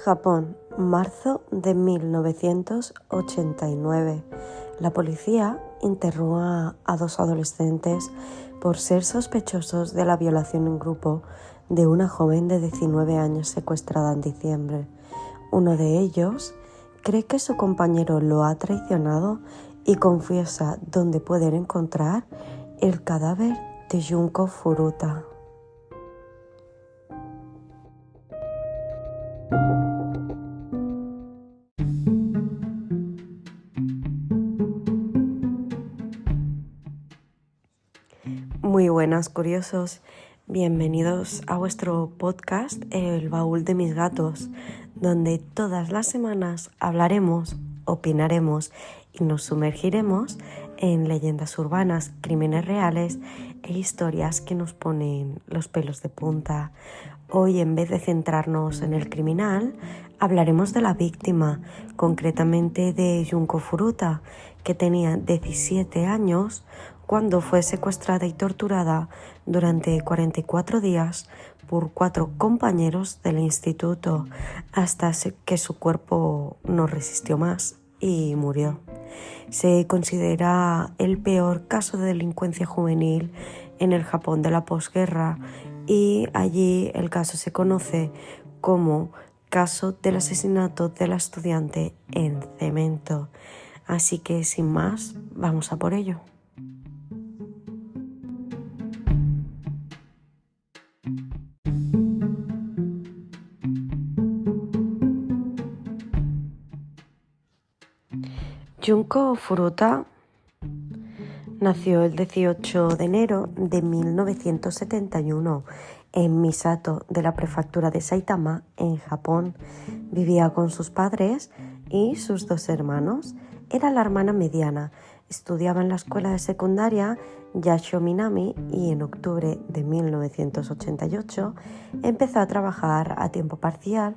Japón, marzo de 1989. La policía interrogó a dos adolescentes por ser sospechosos de la violación en grupo de una joven de 19 años secuestrada en diciembre. Uno de ellos cree que su compañero lo ha traicionado y confiesa dónde pueden encontrar el cadáver de Junko Furuta. Muy buenas, curiosos. Bienvenidos a vuestro podcast El Baúl de mis gatos, donde todas las semanas hablaremos, opinaremos y nos sumergiremos en leyendas urbanas, crímenes reales e historias que nos ponen los pelos de punta. Hoy, en vez de centrarnos en el criminal, hablaremos de la víctima, concretamente de Junko Furuta, que tenía 17 años cuando fue secuestrada y torturada durante 44 días por 4 compañeros del instituto, hasta que su cuerpo no resistió más y murió. Se considera el peor caso de delincuencia juvenil en el Japón de la posguerra y allí el caso se conoce como caso del asesinato de la estudiante en cemento. Así que sin más, vamos a por ello. Junko Furuta nació el 18 de enero de 1971 en Misato, de la prefectura de Saitama, en Japón. Vivía con sus padres y sus 2 hermanos. Era la hermana mediana. Estudiaba en la escuela de secundaria Yasho Minami y en octubre de 1988 empezó a trabajar a tiempo parcial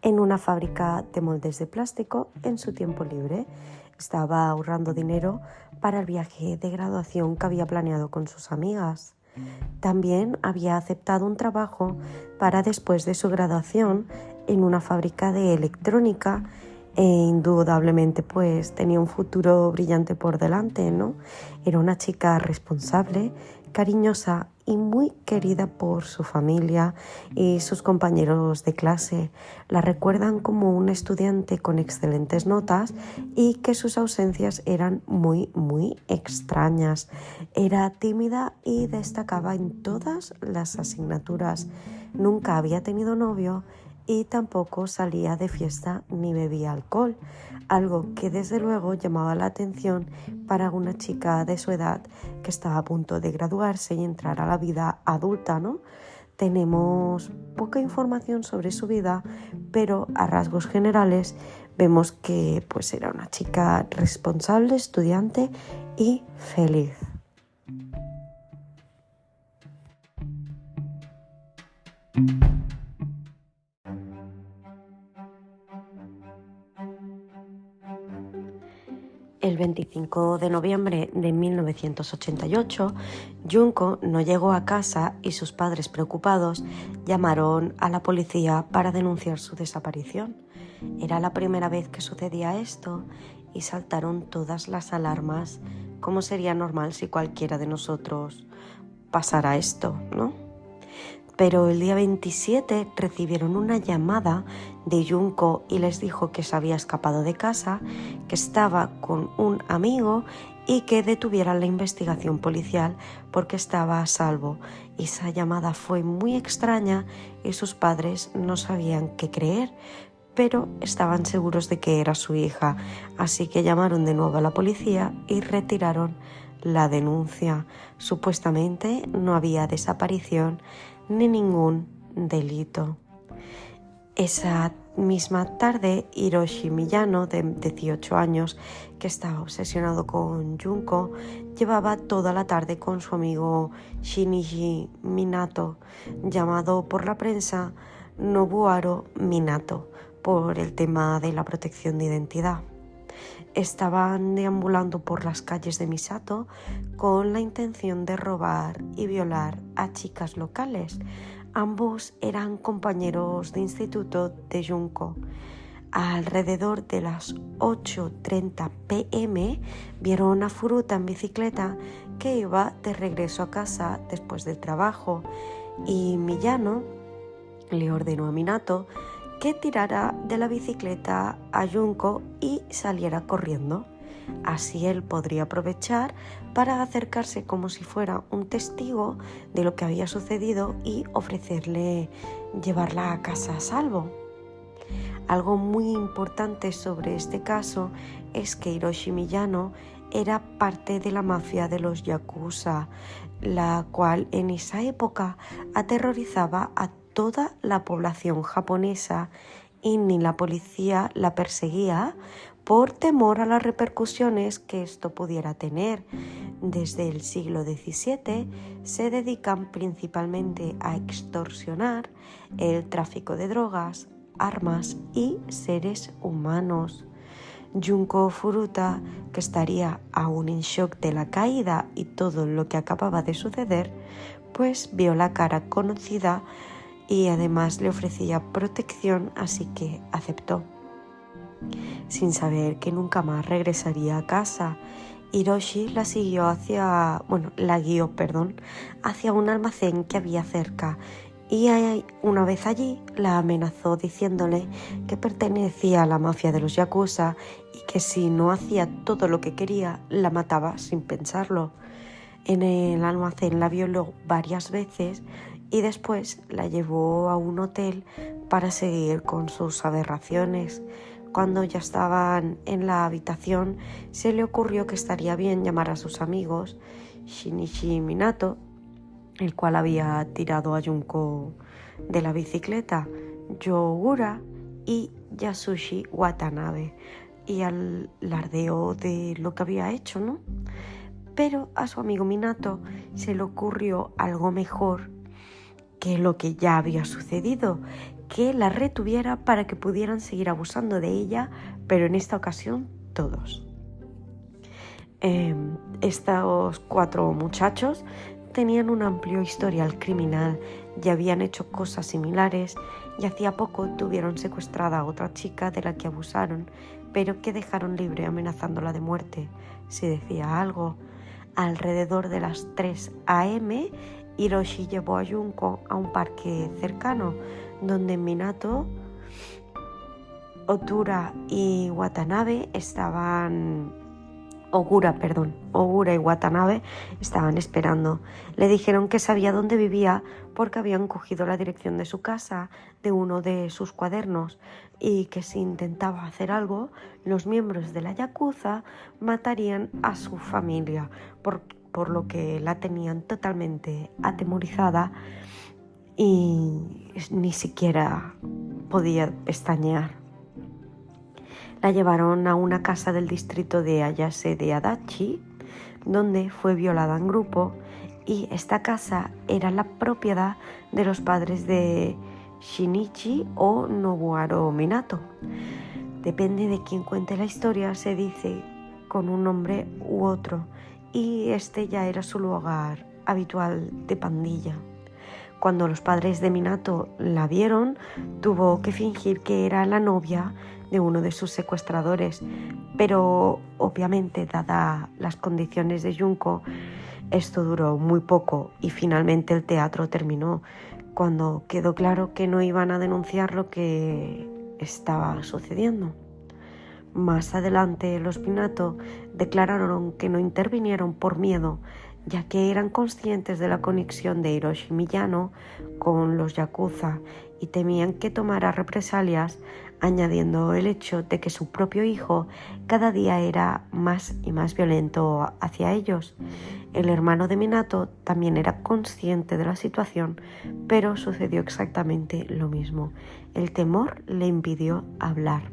en una fábrica de moldes de plástico en su tiempo libre. Estaba ahorrando dinero para el viaje de graduación que había planeado con sus amigas. También había aceptado un trabajo para después de su graduación en una fábrica de electrónica e indudablemente pues tenía un futuro brillante por delante, ¿no? Era una chica responsable, cariñosa y muy querida por su familia y sus compañeros de clase. La recuerdan como una estudiante con excelentes notas y que sus ausencias eran muy extrañas. Era tímida y destacaba en todas las asignaturas. Nunca había tenido novio y tampoco salía de fiesta ni bebía alcohol, algo que desde luego llamaba la atención para una chica de su edad que estaba a punto de graduarse y entrar a la vida adulta, ¿no? Tenemos poca información sobre su vida, pero a rasgos generales vemos que pues era una chica responsable, estudiante y feliz. El 25 de noviembre de 1988, Junko no llegó a casa y sus padres, preocupados, llamaron a la policía para denunciar su desaparición. Era la primera vez que sucedía esto y saltaron todas las alarmas, como sería normal si cualquiera de nosotros pasara esto, ¿no? Pero el día 27 recibieron una llamada de Junko y les dijo que se había escapado de casa, que estaba con un amigo y que detuvieran la investigación policial porque estaba a salvo. Esa llamada fue muy extraña y sus padres no sabían qué creer, pero estaban seguros de que era su hija, así que llamaron de nuevo a la policía y retiraron la denuncia. Supuestamente no había desaparición ni ningún delito. Esa misma tarde, Hiroshi Miyano, de 18 años, que estaba obsesionado con Junko, llevaba toda la tarde con su amigo Shinichi Minato, llamado por la prensa Nobuharu Minato, por el tema de la protección de identidad. Estaban deambulando por las calles de Misato con la intención de robar y violar a chicas locales, Ambos eran compañeros de instituto de Junko. Alrededor de las 8:30 p.m. vieron a Furuta en bicicleta que iba de regreso a casa después del trabajo y Miyano le ordenó a Minato que tirara de la bicicleta a Junko y saliera corriendo. Así él podría aprovechar para acercarse como si fuera un testigo de lo que había sucedido y ofrecerle llevarla a casa a salvo. Algo muy importante sobre este caso es que Hiroshi Miyano era parte de la mafia de los yakuza, la cual en esa época aterrorizaba a toda la población japonesa y ni la policía la perseguía por temor a las repercusiones que esto pudiera tener. Desde el siglo XVII se dedican principalmente a extorsionar, el tráfico de drogas, armas y seres humanos. Junko Furuta, que estaría aún en shock de la caída y todo lo que acababa de suceder, pues vio la cara conocida y además le ofrecía protección, así que aceptó. Sin saber que nunca más regresaría a casa, Hiroshi la guió hacia un almacén que había cerca y una vez allí la amenazó diciéndole que pertenecía a la mafia de los yakuza y que si no hacía todo lo que quería, la mataba sin pensarlo. En el almacén la violó varias veces y después la llevó a un hotel para seguir con sus aberraciones. Cuando ya estaban en la habitación, se le ocurrió que estaría bien llamar a sus amigos Shinichi Minato, el cual había tirado a Junko de la bicicleta, Yogura y Yasushi Watanabe, y alardeó de lo que había hecho, ¿no? Pero a su amigo Minato se le ocurrió algo mejor que lo que ya había sucedido, que la retuviera para que pudieran seguir abusando de ella, pero en esta ocasión todos. Estos 4 muchachos tenían un amplio historial criminal, ya habían hecho cosas similares y hacía poco tuvieron secuestrada a otra chica de la que abusaron, pero que dejaron libre amenazándola de muerte si decía algo. Alrededor de las 3 a.m., Hiroshi llevó a Junko a un parque cercano, donde Minato, Ogura y Watanabe estaban esperando. Le dijeron que sabía dónde vivía porque habían cogido la dirección de su casa de uno de sus cuadernos y que si intentaba hacer algo, los miembros de la yakuza matarían a su familia, por lo que la tenían totalmente atemorizada y ni siquiera podía pestañear. La llevaron a una casa del distrito de Ayase de Adachi, donde fue violada en grupo, y esta casa era la propiedad de los padres de Shinichi o Nobuharu Minato. Depende de quién cuente la historia, se dice con un nombre u otro, y este ya era su lugar habitual de pandilla. Cuando los padres de Minato la vieron, tuvo que fingir que era la novia de uno de sus secuestradores, pero obviamente, dadas las condiciones de Junko, esto duró muy poco y finalmente el teatro terminó cuando quedó claro que no iban a denunciar lo que estaba sucediendo. Más adelante, los Minato declararon que no intervinieron por miedo, ya que eran conscientes de la conexión de Hiroshi Miyano con los yakuza y temían que tomara represalias, añadiendo el hecho de que su propio hijo cada día era más y más violento hacia ellos. El hermano de Minato también era consciente de la situación, pero sucedió exactamente lo mismo. El temor le impidió hablar.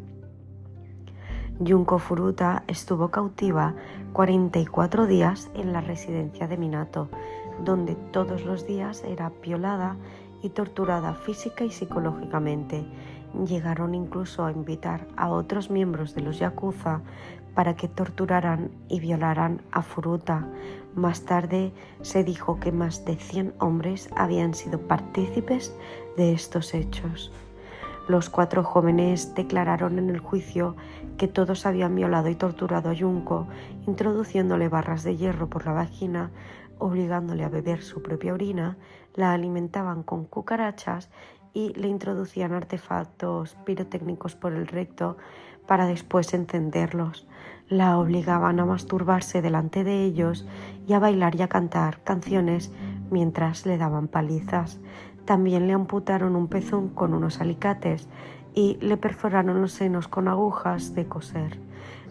Junko Furuta estuvo cautiva 44 días en la residencia de Minato, donde todos los días era violada y torturada física y psicológicamente. Llegaron incluso a invitar a otros miembros de los Yakuza para que torturaran y violaran a Furuta. Más tarde se dijo que más de 100 hombres habían sido partícipes de estos hechos. Los 4 jóvenes declararon en el juicio que todos habían violado y torturado a Junko, introduciéndole barras de hierro por la vagina, obligándole a beber su propia orina, la alimentaban con cucarachas y le introducían artefactos pirotécnicos por el recto para después encenderlos. La obligaban a masturbarse delante de ellos y a bailar y a cantar canciones mientras le daban palizas. También le amputaron un pezón con unos alicates y le perforaron los senos con agujas de coser.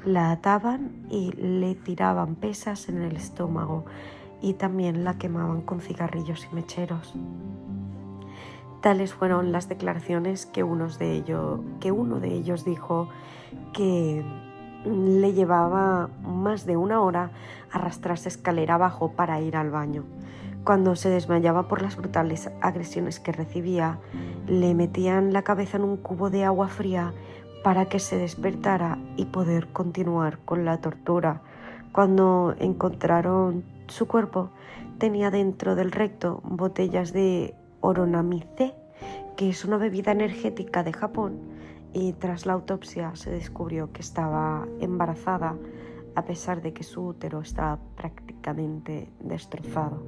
La ataban y le tiraban pesas en el estómago y también la quemaban con cigarrillos y mecheros. Tales fueron las declaraciones que uno de ellos dijo que le llevaba más de 1 hora arrastrarse escalera abajo para ir al baño. Cuando se desmayaba por las brutales agresiones que recibía, le metían la cabeza en un cubo de agua fría para que se despertara y poder continuar con la tortura. Cuando encontraron su cuerpo, tenía dentro del recto botellas de Oronamice, que es una bebida energética de Japón, y tras la autopsia se descubrió que estaba embarazada a pesar de que su útero estaba prácticamente destrozado.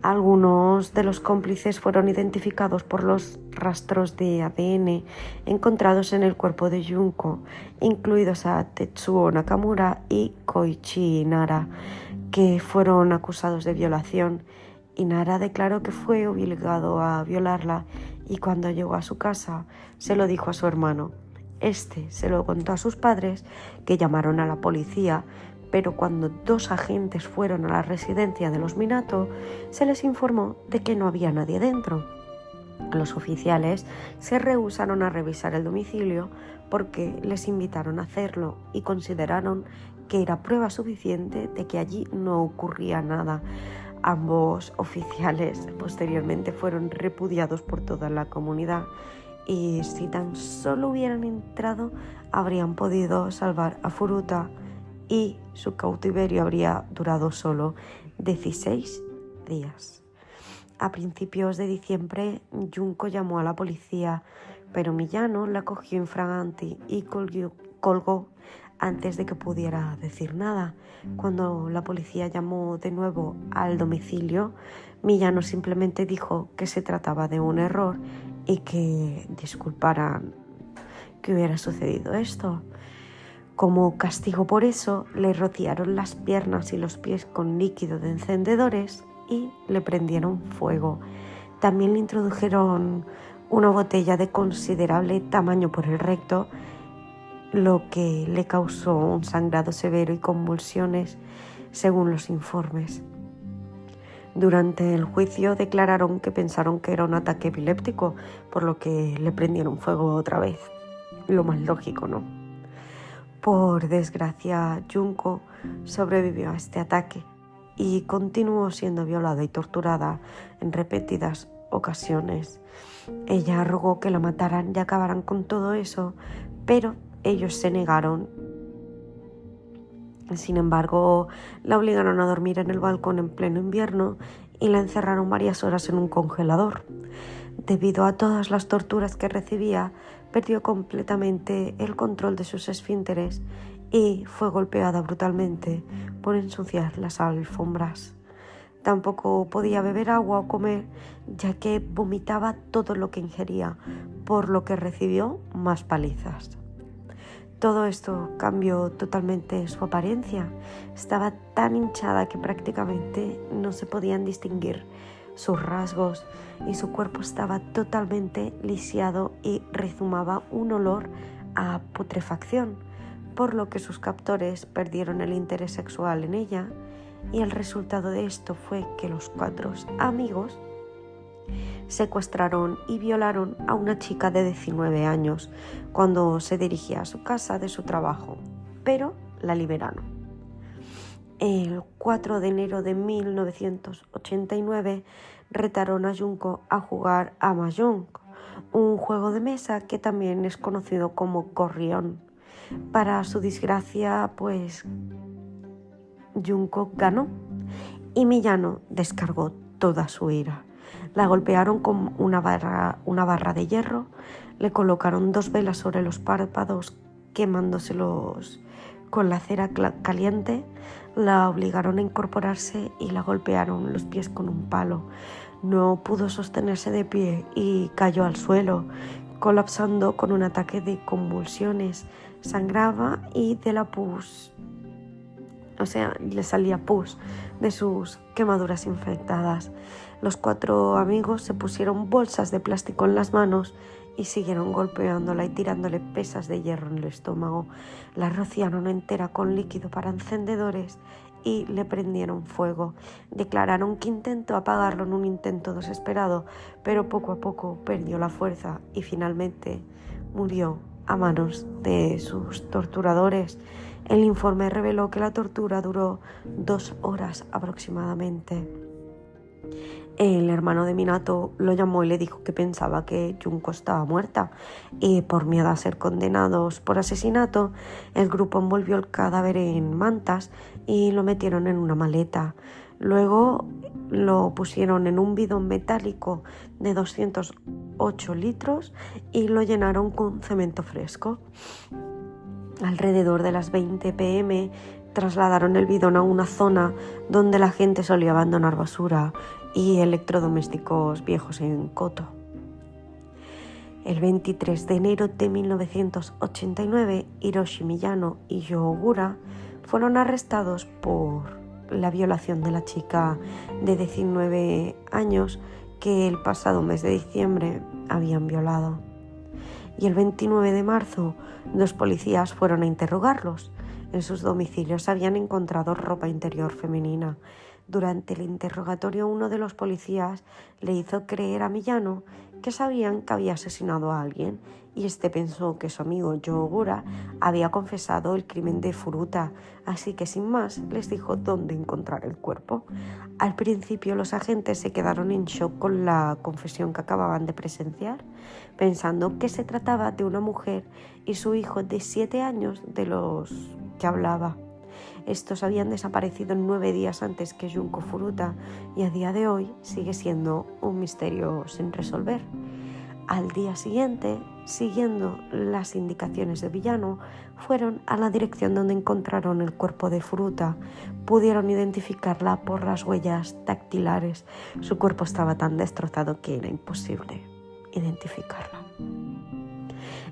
Algunos de los cómplices fueron identificados por los rastros de ADN encontrados en el cuerpo de Junko, incluidos a Tetsuo Nakamura y Koichi Inara, que fueron acusados de violación. Inara declaró que fue obligado a violarla y cuando llegó a su casa se lo dijo a su hermano. Este se lo contó a sus padres, que llamaron a la policía, pero cuando 2 agentes fueron a la residencia de los Minato, se les informó de que no había nadie dentro. Los oficiales se rehusaron a revisar el domicilio porque les invitaron a hacerlo y consideraron que era prueba suficiente de que allí no ocurría nada. Ambos oficiales posteriormente fueron repudiados por toda la comunidad y si tan solo hubieran entrado habrían podido salvar a Furuta y su cautiverio habría durado solo 16 días. A principios de diciembre, Junko llamó a la policía, pero Miyano la cogió infraganti y colgó antes de que pudiera decir nada. Cuando la policía llamó de nuevo al domicilio, Miyano simplemente dijo que se trataba de un error y que disculparan que hubiera sucedido esto. Como castigo por eso, le rociaron las piernas y los pies con líquido de encendedores y le prendieron fuego. También le introdujeron una botella de considerable tamaño por el recto, lo que le causó un sangrado severo y convulsiones, según los informes. Durante el juicio declararon que pensaron que era un ataque epiléptico, por lo que le prendieron fuego otra vez. Lo más lógico, ¿no? Por desgracia, Junko sobrevivió a este ataque y continuó siendo violada y torturada en repetidas ocasiones. Ella rogó que la mataran y acabaran con todo eso, pero ellos se negaron. Sin embargo, la obligaron a dormir en el balcón en pleno invierno y la encerraron varias horas en un congelador. Debido a todas las torturas que recibía, perdió completamente el control de sus esfínteres y fue golpeada brutalmente por ensuciar las alfombras. Tampoco podía beber agua o comer, ya que vomitaba todo lo que ingería, por lo que recibió más palizas. Todo esto cambió totalmente su apariencia. Estaba tan hinchada que prácticamente no se podían distinguir sus rasgos y su cuerpo estaba totalmente lisiado y rezumaba un olor a putrefacción, por lo que sus captores perdieron el interés sexual en ella y el resultado de esto fue que los 4 amigos secuestraron y violaron a una chica de 19 años cuando se dirigía a su casa de su trabajo, pero la liberaron. El 4 de enero de 1989, retaron a Junko a jugar a Mahjong, un juego de mesa que también es conocido como gorrión. Para su desgracia, pues Junko ganó y Miyano descargó toda su ira. La golpearon con una barra de hierro, le colocaron 2 velas sobre los párpados quemándoselos con la cera caliente, la obligaron a incorporarse y la golpearon los pies con un palo. No pudo sostenerse de pie y cayó al suelo, colapsando con un ataque de convulsiones. Sangraba y de la pus, le salía pus de sus quemaduras infectadas. Los 4 amigos se pusieron bolsas de plástico en las manos y siguieron golpeándola y tirándole pesas de hierro en el estómago. La rociaron entera con líquido para encendedores y le prendieron fuego. Declararon que intentó apagarlo en un intento desesperado, pero poco a poco perdió la fuerza y finalmente murió a manos de sus torturadores. El informe reveló que la tortura duró 2 horas aproximadamente. El hermano de Minato lo llamó y le dijo que pensaba que Junko estaba muerta y por miedo a ser condenados por asesinato, el grupo envolvió el cadáver en mantas y lo metieron en una maleta. Luego lo pusieron en un bidón metálico de 208 litros y lo llenaron con cemento fresco. Alrededor de las 20 p.m. trasladaron el bidón a una zona donde la gente solía abandonar basura y electrodomésticos viejos en coto. El 23 de enero de 1989, Hiroshi Miyano y Yo Ogura fueron arrestados por la violación de la chica de 19 años que el pasado mes de diciembre habían violado. Y el 29 de marzo, 2 policías fueron a interrogarlos. En sus domicilios habían encontrado ropa interior femenina. Durante el interrogatorio, uno de los policías le hizo creer a Miyano que sabían que había asesinado a alguien y este pensó que su amigo Yo Ogura había confesado el crimen de Furuta, así que sin más les dijo dónde encontrar el cuerpo. Al principio los agentes se quedaron en shock con la confesión que acababan de presenciar, pensando que se trataba de una mujer y su hijo de 7 años de los que hablaba. Estos habían desaparecido 9 días antes que Junko Furuta y a día de hoy sigue siendo un misterio sin resolver. Al día siguiente, siguiendo las indicaciones de Miyano, fueron a la dirección donde encontraron el cuerpo de Furuta. Pudieron identificarla por las huellas dactilares. Su cuerpo estaba tan destrozado que era imposible identificarla.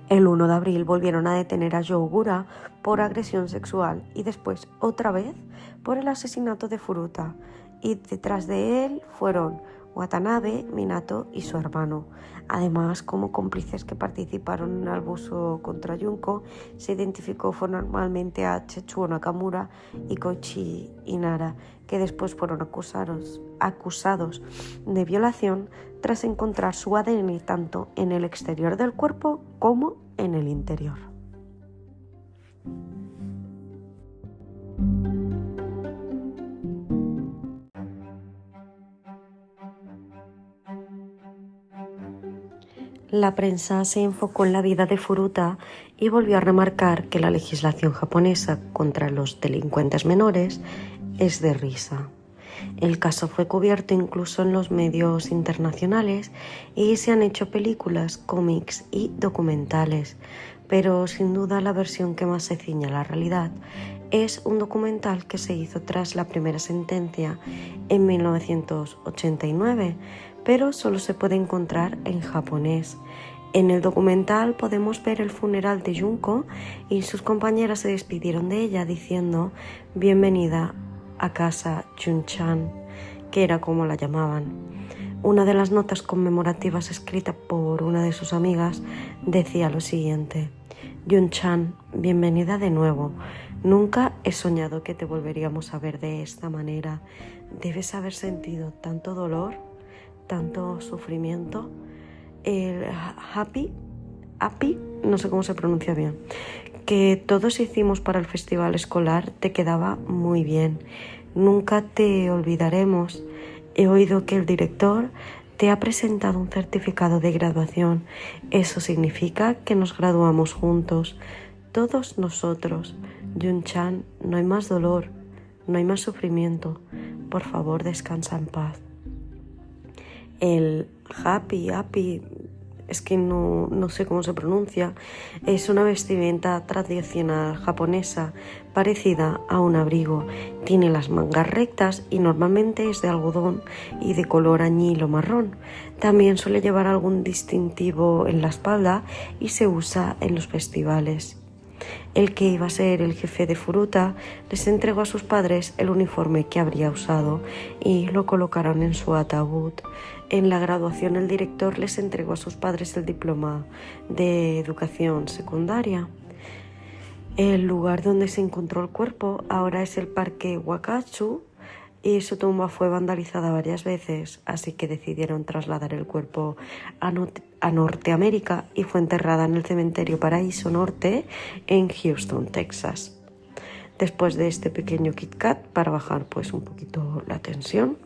El 1 de abril volvieron a detener a Yo Ogura por agresión sexual y después otra vez por el asesinato de Furuta. Y detrás de él fueron Watanabe, Minato y su hermano. Además, como cómplices que participaron en el abuso contra Junko, se identificó formalmente a Tetsuo Nakamura y Koichi Inara, que después fueron acusados de violación tras encontrar su ADN tanto en el exterior del cuerpo como en el interior. La prensa se enfocó en la vida de Furuta y volvió a remarcar que la legislación japonesa contra los delincuentes menores es de risa. El caso fue cubierto incluso en los medios internacionales y se han hecho películas, cómics y documentales, pero sin duda la versión que más se ciña a la realidad es un documental que se hizo tras la primera sentencia en 1989, pero solo se puede encontrar en japonés. En el documental podemos ver el funeral de Junko y sus compañeras se despidieron de ella diciendo «Bienvenida a casa, Jun-chan», que era como la llamaban. Una de las notas conmemorativas escrita por una de sus amigas decía lo siguiente: «Jun-chan, bienvenida de nuevo. Nunca he soñado que te volveríamos a ver de esta manera. Debes haber sentido tanto dolor, tanto sufrimiento. El happy, no sé cómo se pronuncia bien, que todos hicimos para el festival escolar te quedaba muy bien. Nunca te olvidaremos. He oído que el director te ha presentado un certificado de graduación. Eso significa que nos graduamos juntos. Todos nosotros. Jun-chan, no hay más dolor, no hay más sufrimiento. Por favor, descansa en paz. El happy, es que no sé cómo se pronuncia, es una vestimenta tradicional japonesa parecida a un abrigo. Tiene las mangas rectas y normalmente es de algodón y de color añil o marrón. También suele llevar algún distintivo en la espalda y se usa en los festivales. El que iba a ser el jefe de Furuta les entregó a sus padres el uniforme que habría usado y lo colocaron en su ataúd. En la graduación el director les entregó a sus padres el diploma de educación secundaria. El lugar donde se encontró el cuerpo ahora es el parque Wakatsu y su tumba fue vandalizada varias veces, así que decidieron trasladar el cuerpo a Norteamérica y fue enterrada en el cementerio Paraíso Norte en Houston, Texas. Después de este pequeño Kit Kat, para bajar pues un poquito la tensión,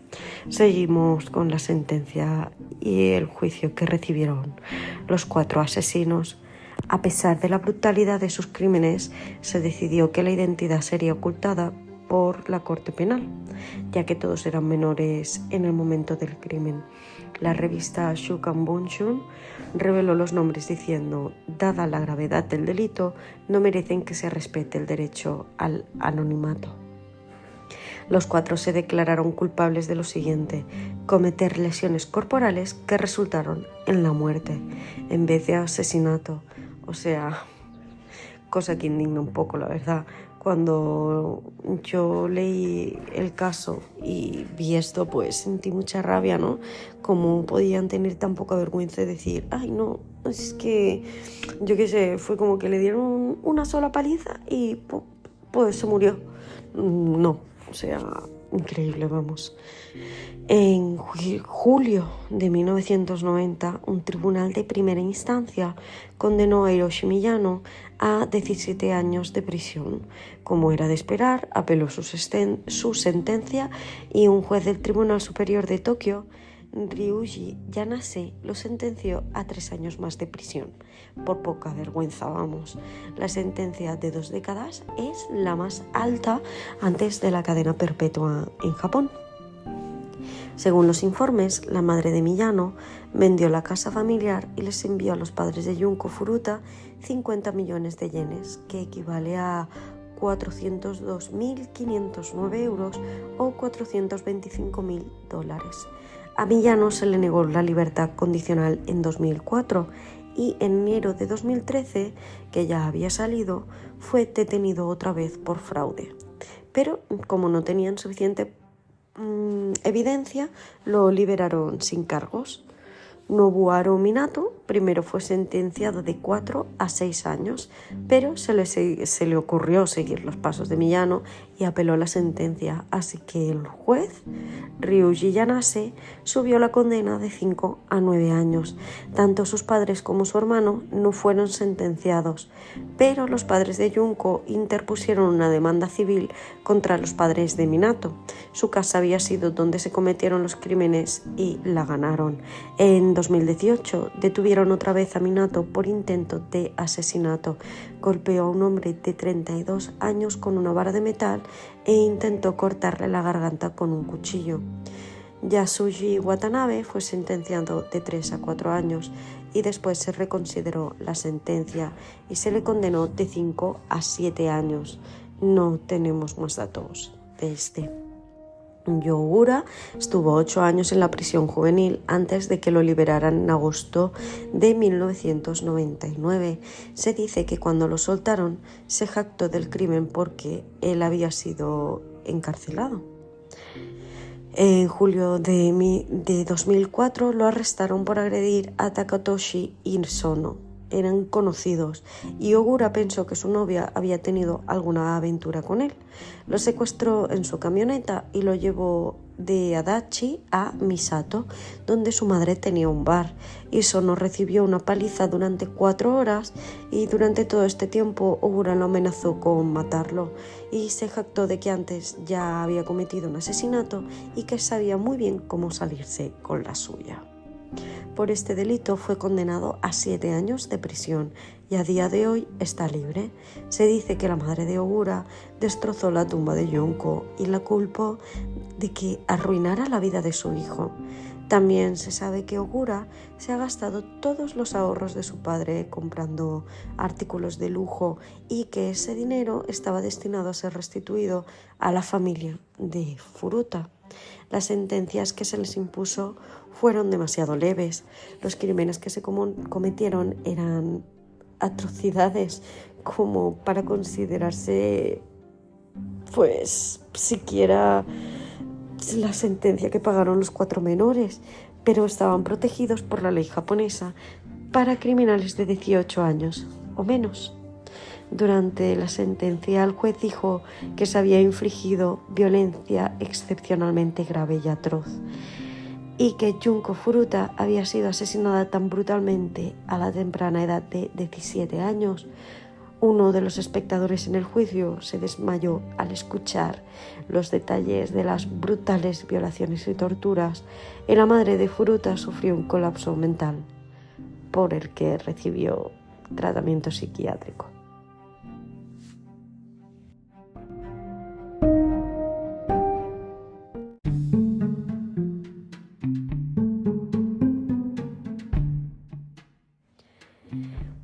seguimos con la sentencia y el juicio que recibieron los 4 asesinos. A pesar de la brutalidad de sus crímenes, se decidió que la identidad sería ocultada por la Corte Penal, ya que todos eran menores en el momento del crimen. La revista Shukan Bunshun reveló los nombres diciendo: dada la gravedad del delito, no merecen que se respete el derecho al anonimato. Los 4 se declararon culpables de lo siguiente: cometer lesiones corporales que resultaron en la muerte, en vez de asesinato. O sea, cosa que indigna un poco, la verdad. Cuando yo leí el caso y vi esto, pues sentí mucha rabia, ¿no? Cómo podían tener tan poca vergüenza de decir, ay, no, es que, yo qué sé, fue como que le dieron una sola paliza y pues se murió. No, o sea, increíble, vamos. En julio de 1990, un tribunal de primera instancia condenó a Hiroshi Miyano a 17 años de prisión. Como era de esperar, apeló su sentencia y un juez del Tribunal Superior de Tokio, Ryuji Yanase, lo sentenció a 3 años más de prisión. Por poca vergüenza, vamos. La sentencia de 2 décadas es la más alta antes de la cadena perpetua en Japón. Según los informes, la madre de Miyano vendió la casa familiar y les envió a los padres de Junko Furuta 50 millones de yenes, que equivale a 402.509 euros o $425.000. A Miyano se le negó la libertad condicional en 2004 y en enero de 2013, que ya había salido, fue detenido otra vez por fraude. Pero como no tenían suficiente evidencia, lo liberaron sin cargos. Nobuharu Minato primero fue sentenciado de 4 a 6 años, pero se le ocurrió seguir los pasos de Miyano y apeló la sentencia, así que el juez Ryuji Yanase subió la condena de 5 a 9 años. Tanto sus padres como su hermano no fueron sentenciados, pero los padres de Junko interpusieron una demanda civil contra los padres de Minato. Su casa había sido donde se cometieron los crímenes y la ganaron. En 2018 detuvieron otra vez a Minato por intento de asesinato. Golpeó a un hombre de 32 años con una vara de metal e intentó cortarle la garganta con un cuchillo. Yasuji Watanabe fue sentenciado de 3 a 4 años y después se reconsideró la sentencia y se le condenó de 5 a 7 años. No tenemos más datos de este. Yogura estuvo 8 años en la prisión juvenil antes de que lo liberaran en agosto de 1999. Se dice que cuando lo soltaron se jactó del crimen porque él había sido encarcelado. En julio de 2004 lo arrestaron por agredir a Takatoshi Isono. eran conocidos y Ogura pensó que su novia había tenido alguna aventura con él. Lo secuestró en su camioneta y lo llevó de Adachi a Misato, donde su madre tenía un bar. Isono recibió una paliza durante 4 horas y durante todo este tiempo Ogura lo amenazó con matarlo y se jactó de que antes ya había cometido un asesinato y que sabía muy bien cómo salirse con la suya. Por este delito fue condenado a 7 años de prisión y a día de hoy está libre. Se dice que la madre de Ogura destrozó la tumba de Junko y la culpó de que arruinara la vida de su hijo. También se sabe que Ogura se ha gastado todos los ahorros de su padre comprando artículos de lujo y que ese dinero estaba destinado a ser restituido a la familia de Furuta. Las sentencias que se les impuso fueron demasiado leves. Los crímenes que se cometieron eran atrocidades como para considerarse siquiera la sentencia que pagaron los 4 menores, pero estaban protegidos por la ley japonesa para criminales de 18 años o menos. Durante la sentencia, el juez dijo que se había infligido violencia excepcionalmente grave y atroz y que Junko Furuta había sido asesinada tan brutalmente a la temprana edad de 17 años. Uno de los espectadores en el juicio se desmayó al escuchar los detalles de las brutales violaciones y torturas y la madre de Furuta sufrió un colapso mental por el que recibió tratamiento psiquiátrico.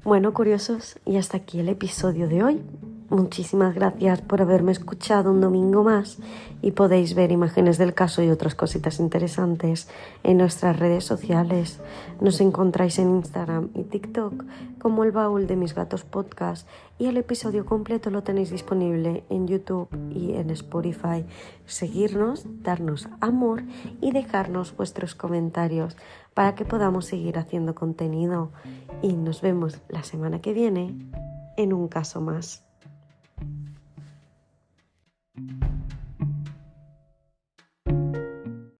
Bueno, curiosos, y hasta aquí el episodio de hoy. Muchísimas gracias por haberme escuchado un domingo más y podéis ver imágenes del caso y otras cositas interesantes en nuestras redes sociales. Nos encontráis en Instagram y TikTok como El Baúl de Mis Gatos Podcast y el episodio completo lo tenéis disponible en YouTube y en Spotify. Seguirnos, darnos amor y dejarnos vuestros comentarios para que podamos seguir haciendo contenido. Y nos vemos la semana que viene en un caso más.